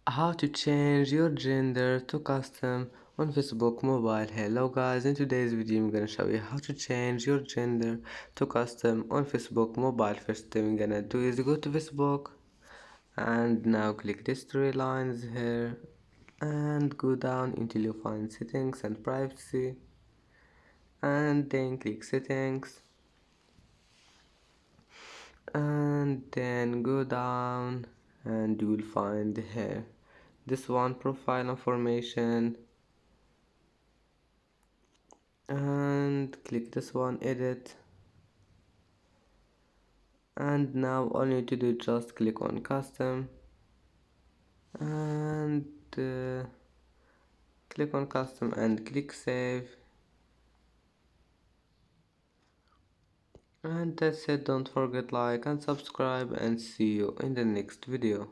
How to change your gender to custom on Facebook mobile. Hello guys, in today's video I'm gonna show you how to change your gender to custom on Facebook mobile. First thing we're gonna do is go to Facebook and now click these three lines here and go down until you find settings and privacy, and then click settings and then go down and you will find here this one, profile information, and click this one, edit, and now all you need to do is just click on custom and click on custom and click save, and that's it. Don't forget like and subscribe, and see you in the next video.